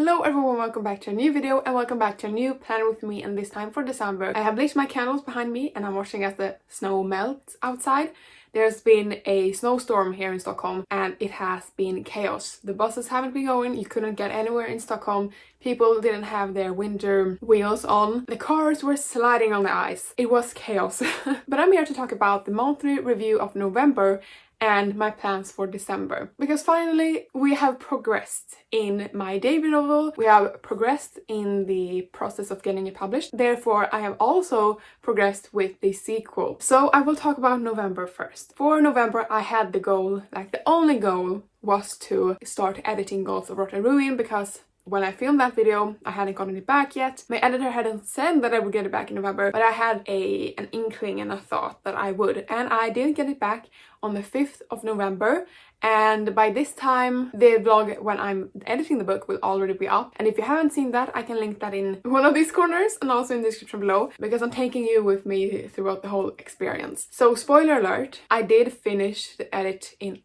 Hello everyone, welcome back to a new video and welcome back to a new plan with me, and this time for December. I have lit my candles behind me and I'm watching as the snow melts outside. There's been a snowstorm here in Stockholm and it has been chaos. The buses haven't been going, you couldn't get anywhere in Stockholm, people didn't have their winter wheels on, the cars were sliding on the ice. It was chaos. But I'm here to talk about the monthly review of November and my plans for December. Because finally we have progressed in my debut novel, we have progressed in the process of getting it published, therefore I have also progressed with the sequel. So I will talk about November first. For November I had the goal, like the only goal, was to start editing Gods of Rot and Ruin, because when I filmed that video, I hadn't gotten it back yet. My editor hadn't said that I would get it back in November, but I had an inkling and a thought that I would. And I did get it back on the 5th of November. And by this time, the vlog when I'm editing the book will already be up. And if you haven't seen that, I can link that in one of these corners and also in the description below, because I'm taking you with me throughout the whole experience. So spoiler alert, I did finish the edit in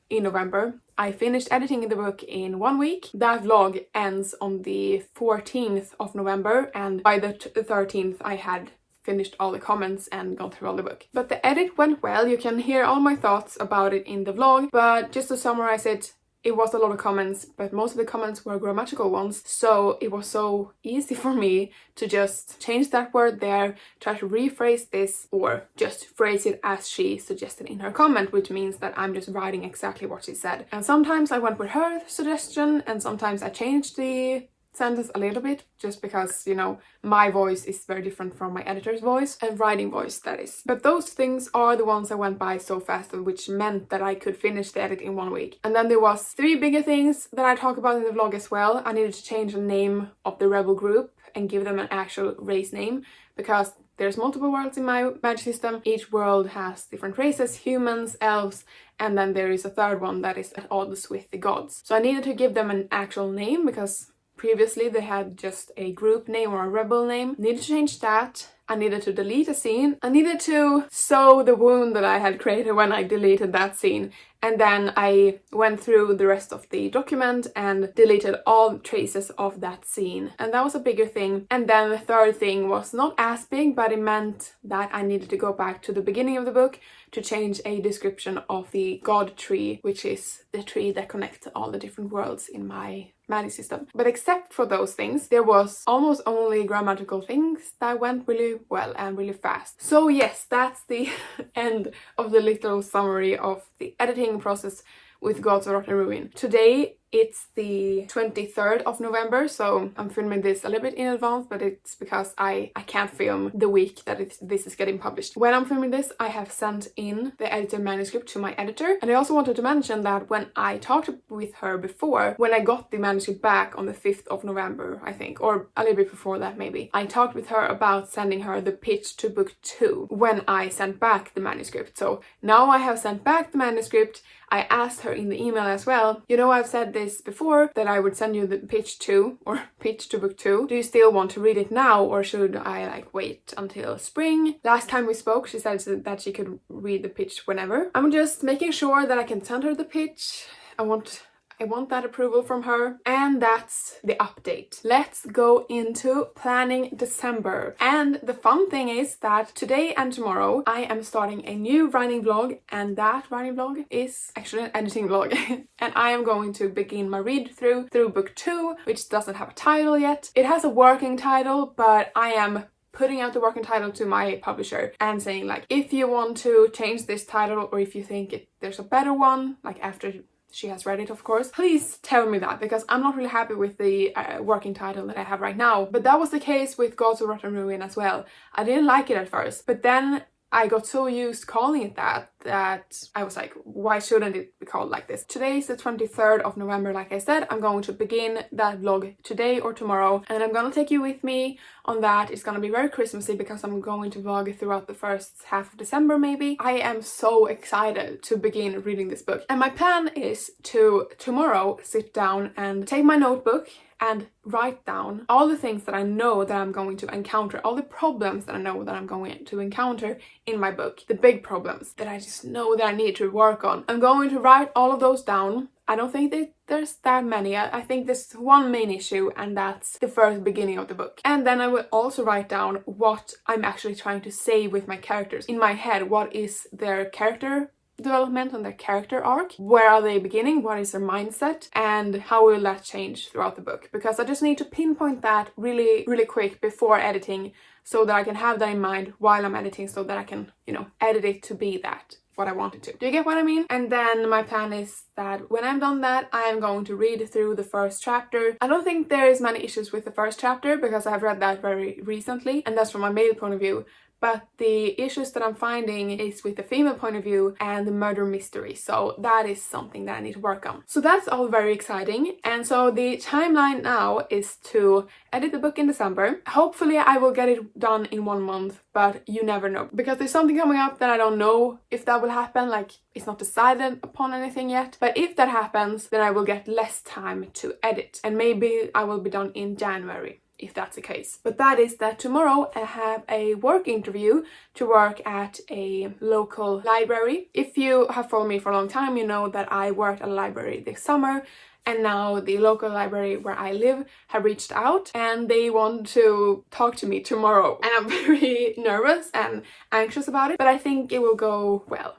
November. I finished editing the book in 1 week. That vlog ends on the 14th of November, and by the 13th I had finished all the comments and gone through all the book. But the edit went well. You can hear all my thoughts about it in the vlog, but just to summarize it, it was a lot of comments, but most of the comments were grammatical ones, so it was so easy for me to just change that word there, try to rephrase this, or just phrase it as she suggested in her comment, which means that I'm just writing exactly what she said. And sometimes I went with her suggestion, and sometimes I changed the sentence a little bit, just because, you know, my voice is very different from my editor's voice, and writing voice that is. But those things are the ones I went by so fast, which meant that I could finish the edit in 1 week. And then there was 3 bigger things that I talk about in the vlog as well. I needed to change the name of the rebel group and give them an actual race name, because there's multiple worlds in my magic system. Each world has different races, humans, elves, and then there is a third one that is at odds with the gods. So I needed to give them an actual name, because previously they had just a group name or a rebel name. Needed to change that. I needed to delete a scene. I needed to sew the wound that I had created when I deleted that scene. And then I went through the rest of the document and deleted all traces of that scene. And that was a bigger thing. And then the third thing was not as big, but it meant that I needed to go back to the beginning of the book to change a description of the god tree, which is the tree that connects all the different worlds in my magic system. But except for those things, there was almost only grammatical things that went really well and really fast. So yes, that's the end of the little summary of the editing process with Gods of Rot and Ruin. Today it's the 23rd of November, so I'm filming this a little bit in advance, but it's because I can't film the week that this is getting published. When I'm filming this, I have sent in the edited manuscript to my editor, and I also wanted to mention that when I talked with her before, when I got the manuscript back on the 5th of November, I think, or a little bit before that maybe, I talked with her about sending her the pitch to book 2 when I sent back the manuscript. So now I have sent back the manuscript. I asked her in the email as well, you know, I've said this before, that I would send you the pitch to book 2. Do you still want to read it now, or should I wait until spring? Last time we spoke, she said that she could read the pitch whenever. I'm just making sure that I can send her the pitch. I want that approval from her. And that's the update. Let's go into planning December. And the fun thing is that today and tomorrow I am starting a new writing vlog, and that writing vlog is actually an editing vlog. And I am going to begin my read through book 2, which doesn't have a title yet. It has a working title, but I am putting out the working title to my publisher and saying, like, if you want to change this title, or if you think there's a better one, like after she has read it, of course, please tell me that, because I'm not really happy with the working title that I have right now. But that was the case with Gods of Rot and Ruin as well. I didn't like it at first, but then I got so used calling it that I was like, why shouldn't it be called like this? Today is the 23rd of November, like I said. I'm going to begin that vlog today or tomorrow, and I'm gonna take you with me on that. It's gonna be very Christmassy, because I'm going to vlog throughout the first half of December maybe. I am so excited to begin reading this book. And my plan is to tomorrow sit down and take my notebook and write down all the things that I know that I'm going to encounter, all the problems that I know that I'm going to encounter in my book, the big problems that I just know that I need to work on. I'm going to write all of those down. I don't think that there's that many. I think there's one main issue, and that's the first beginning of the book. And then I will also write down what I'm actually trying to say with my characters. In my head, what is their character development and their character arc? Where are they beginning? What is their mindset? And how will that change throughout the book? Because I just need to pinpoint that really quick before editing, so that I can have that in mind while I'm editing, so that I can, you know, edit it to be that what I wanted to. Do you get what I mean? And then my plan is that when I'm done that, I am going to read through the first chapter. I don't think there is many issues with the first chapter because I have read that very recently, and that's from a male point of view. But the issues that I'm finding is with the female point of view and the murder mystery. So that is something that I need to work on. So that's all very exciting. And so the timeline now is to edit the book in December. Hopefully I will get it done in 1 month, but you never know. Because there's something coming up that I don't know if that will happen. Like, it's not decided upon anything yet. But if that happens, then I will get less time to edit. And maybe I will be done in January, if that's the case. But that is that tomorrow I have a work interview to work at a local library. If you have followed me for a long time, you know that I worked at a library this summer, and now the local library where I live have reached out and they want to talk to me tomorrow. And I'm very nervous and anxious about it, but I think it will go well.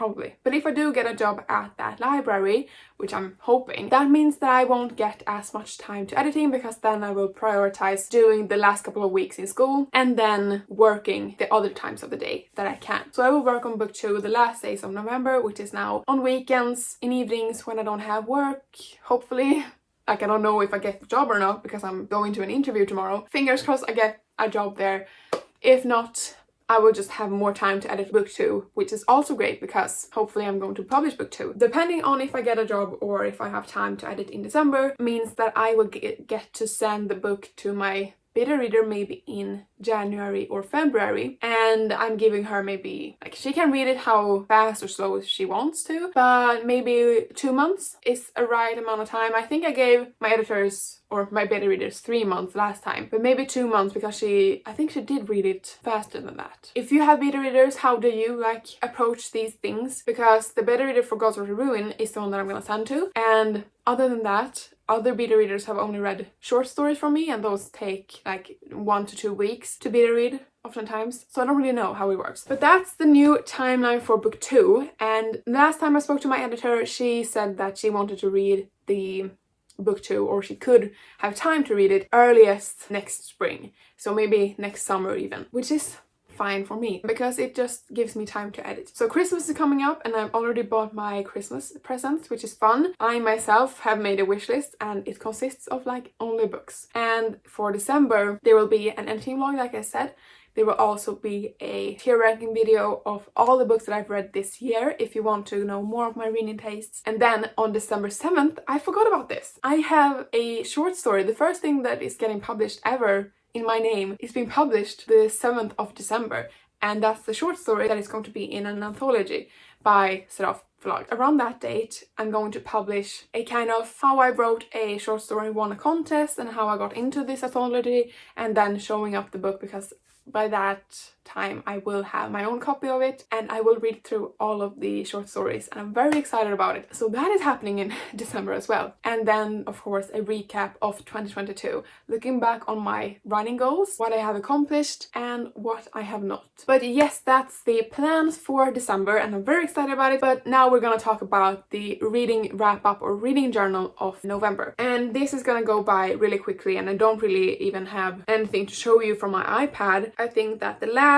Probably. But if I do get a job at that library, which I'm hoping, that means that I won't get as much time to editing, because then I will prioritize doing the last couple of weeks in school and then working the other times of the day that I can. So I will work on book 2 the last days of November, which is now on weekends, in evenings when I don't have work, hopefully. Like, I don't know if I get the job or not because I'm going to an interview tomorrow. Fingers crossed I get a job there. If not, I will just have more time to edit book 2, which is also great because hopefully I'm going to publish book 2. Depending on if I get a job or if I have time to edit in December, means that I will get to send the book to my beta reader maybe in January or February, and I'm giving her maybe, like, she can read it how fast or slow she wants to, but maybe 2 months is a right amount of time. I think I gave my editors or my beta readers 3 months last time, but maybe 2 months because I think she did read it faster than that. If you have beta readers, how do you like approach these things? Because the beta reader for God's Road to Ruin is the one that I'm gonna send to, and other than that, other beta readers have only read short stories from me, and those take like 1 to 2 weeks to beta read oftentimes, so I don't really know how it works. But that's the new timeline for book 2, and last time I spoke to my editor, she said that she wanted to read the book 2, or she could have time to read it earliest next spring, so maybe next summer even, which is fine for me because it just gives me time to edit. So Christmas is coming up and I've already bought my Christmas presents, which is fun. I myself have made a wish list and it consists of like only books. And for December there will be an editing vlog, like I said. There will also be a tier ranking video of all the books that I've read this year if you want to know more of my reading tastes. And then on December 7th, I forgot about this. I have a short story, the first thing that is getting published ever in my name is being published the 7th of December, and that's the short story that is going to be in an anthology by Seraph Vlog. Around that date I'm going to publish a kind of how I wrote a short story, won a contest, and how I got into this anthology, and then showing up the book, because by that time I will have my own copy of it and I will read through all of the short stories, and I'm very excited about it. So that is happening in December as well. And then of course a recap of 2022, looking back on my writing goals, what I have accomplished and what I have not. But yes, that's the plans for December and I'm very excited about it. But now we're gonna talk about the reading wrap up or reading journal of November, and this is gonna go by really quickly and I don't really even have anything to show you from my iPad. I think that the last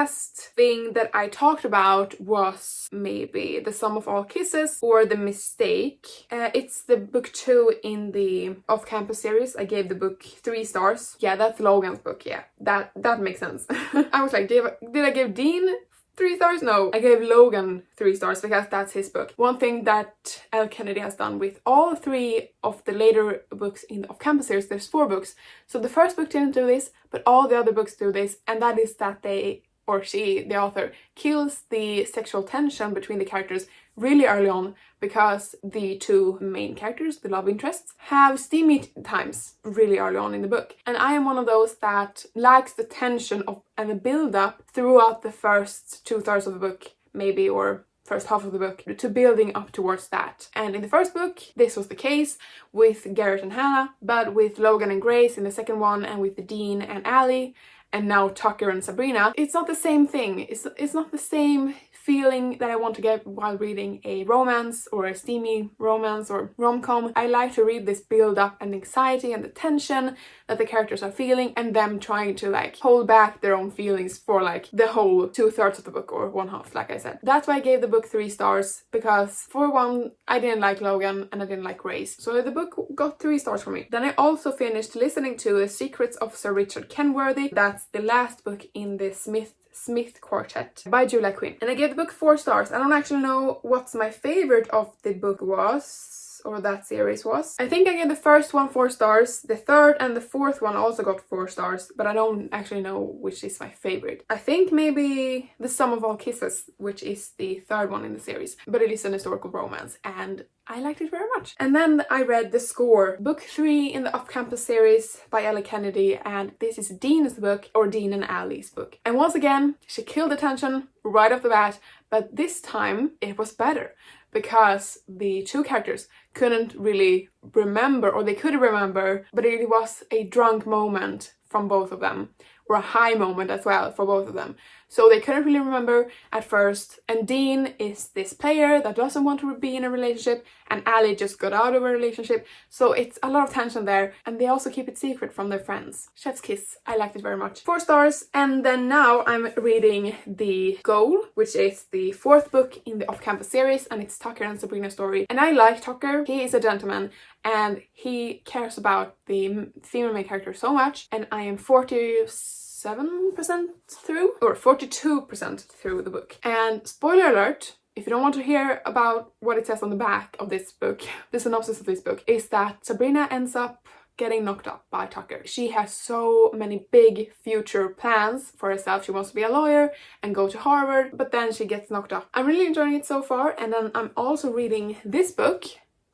thing that I talked about was maybe The Sum of All Kisses or The Mistake. It's the book 2 in the off-campus series. I gave the book 3 stars. Yeah, that's Logan's book. Yeah, that makes sense. I was like, did I give Dean 3 stars? No, I gave Logan 3 stars because that's his book. One thing that L. Kennedy has done with all 3 of the later books in the off-campus series, there's 4 books. So the first book didn't do this, but all the other books do this, and that is that they, or she, the author, kills the sexual tension between the characters really early on, because the 2 main characters, the love interests, have steamy times really early on in the book. And I am one of those that likes the tension of and the build-up throughout the first 2/3 of the book, maybe, or first half of the book to building up towards that. And in the first book, this was the case with Garrett and Hannah, but with Logan and Grace in the second one, and with Dean and Allie, and now Tucker and Sabrina, it's not the same thing. It's not the same feeling that I want to get while reading a romance or a steamy romance or rom-com. I like to read this build up and anxiety and the tension that the characters are feeling, and them trying to like hold back their own feelings for like the whole 2/3 of the book, or 1/2, like I said. That's why I gave the book 3 stars, because for one, I didn't like Logan and I didn't like Grace, so the book got 3 stars for me. Then I also finished listening to The Secrets of Sir Richard Kenworthy. That's the last book in the Smith Quartet by Julia Quinn, and I gave the book 4 stars. I don't actually know what's my favorite of the book was, or that series was. I think I gave the first one 4 stars, the third and the fourth one also got 4 stars, but I don't actually know which is my favorite. I think maybe The Sum of All Kisses, which is the third one in the series, but it is an historical romance and I liked it very much. And then I read The Score, book 3 in the Off-Campus series by Ellie Kennedy, and this is Dean's book, or Dean and Allie's book. And once again, she killed the tension right off the bat, but this time it was better, because the 2 characters couldn't really remember, or they could remember, but it was a drunk moment from both of them, or a high moment as well for both of them. So they couldn't really remember at first, and Dean is this player that doesn't want to be in a relationship, and Allie just got out of a relationship, so it's a lot of tension there, and they also keep it secret from their friends. Chef's kiss. I liked it very much. 4 stars. And then now I'm reading The Goal, which is the 4th book in the Off-Campus series, and it's Tucker and Sabrina's story. And I like Tucker. He is a gentleman and he cares about the female main character so much, and I am 47% through, or 42% through the book. And spoiler alert, if you don't want to hear about what it says on the back of this book, the synopsis of this book is that Sabrina ends up getting knocked up by Tucker. She has so many big future plans for herself. She wants to be a lawyer and go to Harvard, but then she gets knocked up. I'm really enjoying it so far. And then I'm also reading this book,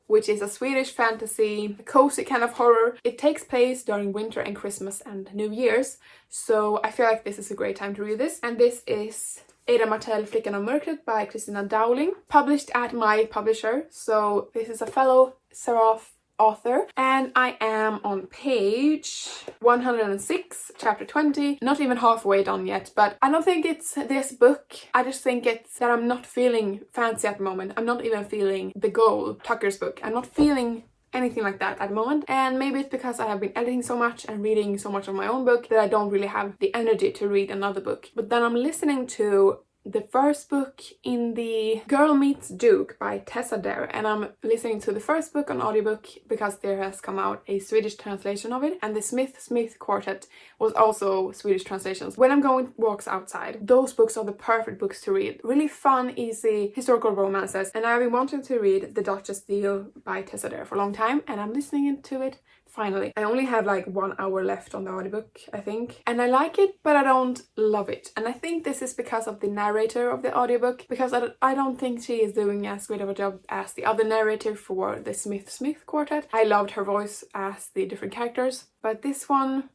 which is a Swedish fantasy, cozy kind of horror. It takes place during winter and Christmas and New Year's, so I feel like this is a great time to read this. And this is Ada Martell, Flickan av mörkret by Christina Dowling, published at my publisher. So this is a fellow Seraph author, and I am on page 106, chapter 20, not even halfway done yet. But I don't think it's this book, I just think it's that I'm not feeling fancy at the moment. I'm not even feeling The Goal, Tucker's book. I'm not feeling anything like that at the moment, and maybe it's because I have been editing so much and reading so much of my own book that I don't really have the energy to read another book. But then I'm listening to the first book in the Girl Meets Duke by Tessa Dare, and I'm listening to the first book on audiobook because there has come out a Swedish translation of it, and the Smith Quartet was also Swedish translations. When I'm going walks outside, those books are the perfect books to read. Really fun, easy historical romances, and I've been wanting to read The Duchess Deal by Tessa Dare for a long time, and I'm listening to it finally. I only have like 1 hour left on the audiobook, I think, and I like it, but I don't love it. And I think this is because of the narrator of the audiobook, because I don't think she is doing as great of a job as the other narrator for the Smith Quartet. I loved her voice as the different characters, but this one,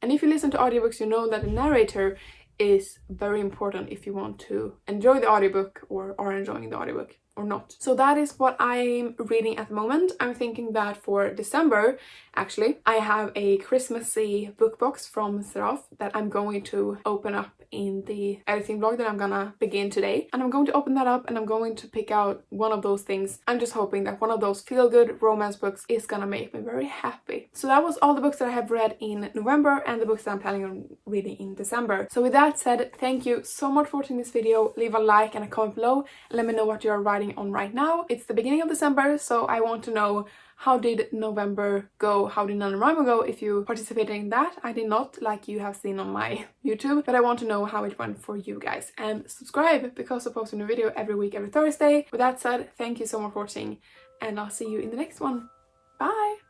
and if you listen to audiobooks, you know that the narrator is very important if you want to enjoy the audiobook or are enjoying the audiobook or not. So that is what I'm reading at the moment. I'm thinking that for December, actually, I have a Christmassy book box from Seraph that I'm going to open up in the editing vlog that I'm gonna begin today. And I'm going to open that up and I'm going to pick out one of those things. I'm just hoping that one of those feel-good romance books is gonna make me very happy. So that was all the books that I have read in November and the books that I'm planning on reading in December. So with that said, thank you so much for watching this video. Leave a like and a comment below and let me know what you're writing on right now. It's the beginning of December, so I want to know, how did November go? How did NaNoWriMo go? If you participated in that, I did not, like you have seen on my YouTube, but I want to know how it went for you guys. And subscribe, because I post a new video every week, every Thursday. With that said, thank you so much for watching, and I'll see you in the next one. Bye!